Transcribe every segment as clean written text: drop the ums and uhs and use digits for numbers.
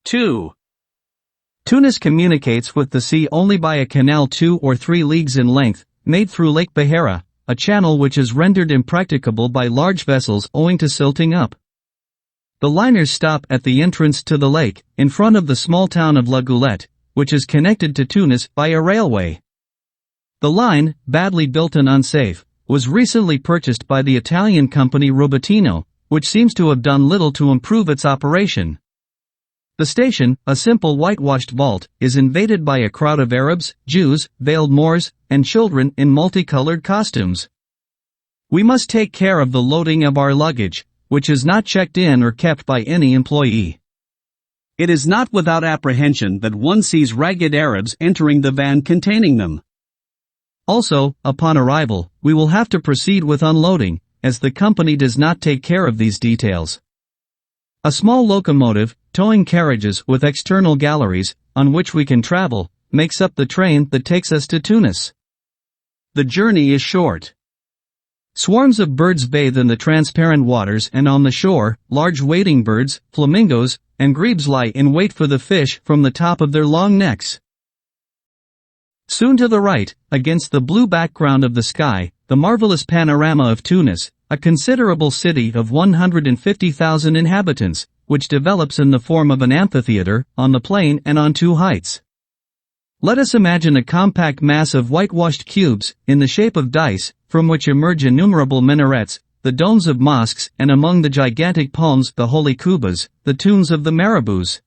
2. Tunis communicates with the sea only by a canal 2 or 3 leagues in length, made through Lake Bahira, a channel which is rendered impracticable by large vessels owing to silting up. The liners stop at the entrance to the lake, in front of the small town of La Goulette, which is connected to Tunis by a railway. The line, badly built and unsafe, was recently purchased by the Italian company Robottino, which seems to have done little to improve its operation. The station, a simple whitewashed vault, is invaded by a crowd of Arabs, Jews, veiled Moors, and children in multicolored costumes. We must take care of the loading of our luggage, which is not checked in or kept by any employee. It is not without apprehension that one sees ragged Arabs entering the van containing them. Also, upon arrival, we will have to proceed with unloading, as the company does not take care of these details. A small locomotive, towing carriages with external galleries, on which we can travel, makes up the train that takes us to Tunis. The journey is short. Swarms of birds bathe in the transparent waters, and on the shore, large wading birds, flamingos, and grebes lie in wait for the fish from the top of their long necks. Soon to the right, against the blue background of the sky, the marvelous panorama of Tunis, a considerable city of 150,000 inhabitants, which develops in the form of an amphitheater, on the plain and on 2 heights. Let us imagine a compact mass of whitewashed cubes, in the shape of dice, from which emerge innumerable minarets, the domes of mosques, and among the gigantic palms the holy kubas, the tombs of the marabouts.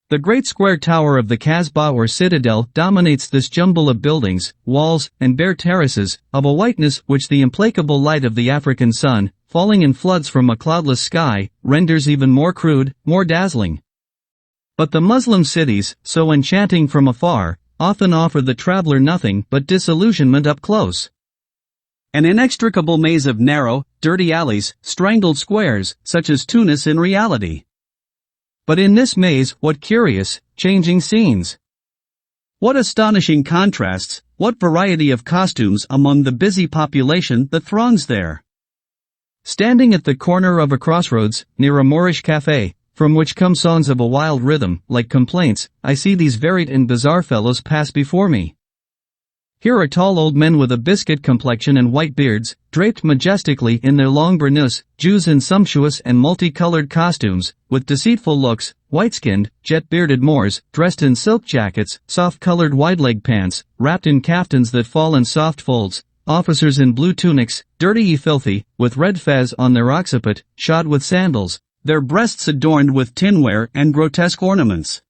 The great square tower of the Kasbah or citadel dominates this jumble of buildings, walls, and bare terraces, of a whiteness which the implacable light of the African sun, falling in floods from a cloudless sky, renders even more crude, more dazzling. But the Muslim cities, so enchanting from afar, often offer the traveler nothing but disillusionment up close. An inextricable maze of narrow, dirty alleys, strangled squares, such as Tunis in reality. But in this maze, what curious, changing scenes! What astonishing contrasts, what variety of costumes among the busy population that throngs there! Standing at the corner of a crossroads, near a Moorish cafe, from which come songs of a wild rhythm, like complaints, I see these varied and bizarre fellows pass before me. Here are tall old men with a biscuit complexion and white beards, draped majestically in their long burnous, Jews in sumptuous and multicolored costumes, with deceitful looks, white-skinned, jet-bearded Moors, dressed in silk jackets, soft-colored wide-leg pants, wrapped in kaftans that fall in soft folds, officers in blue tunics, dirty and filthy, with red fez on their occiput, shod with sandals, their breasts adorned with tinware and grotesque ornaments.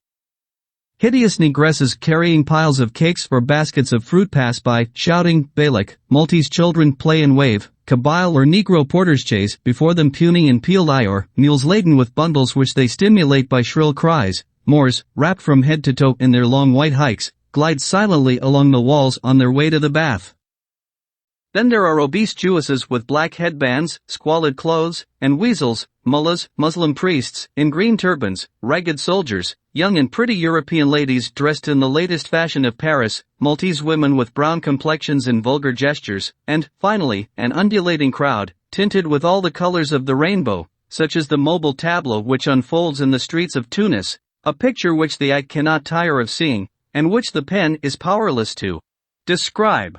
Hideous negresses carrying piles of cakes or baskets of fruit pass by, shouting, Balak, Maltese children play and wave, Kabyle or Negro porters chase before them puny and peeled ior, mules laden with bundles which they stimulate by shrill cries. Moors, wrapped from head to toe in their long white hikes, glide silently along the walls on their way to the bath. Then there are obese Jewesses with black headbands, squalid clothes, and weasels, mullahs, Muslim priests, in green turbans, ragged soldiers, young and pretty European ladies dressed in the latest fashion of Paris, Maltese women with brown complexions and vulgar gestures, and, finally, an undulating crowd, tinted with all the colors of the rainbow, such as the mobile tableau which unfolds in the streets of Tunis, a picture which the eye cannot tire of seeing, and which the pen is powerless to describe.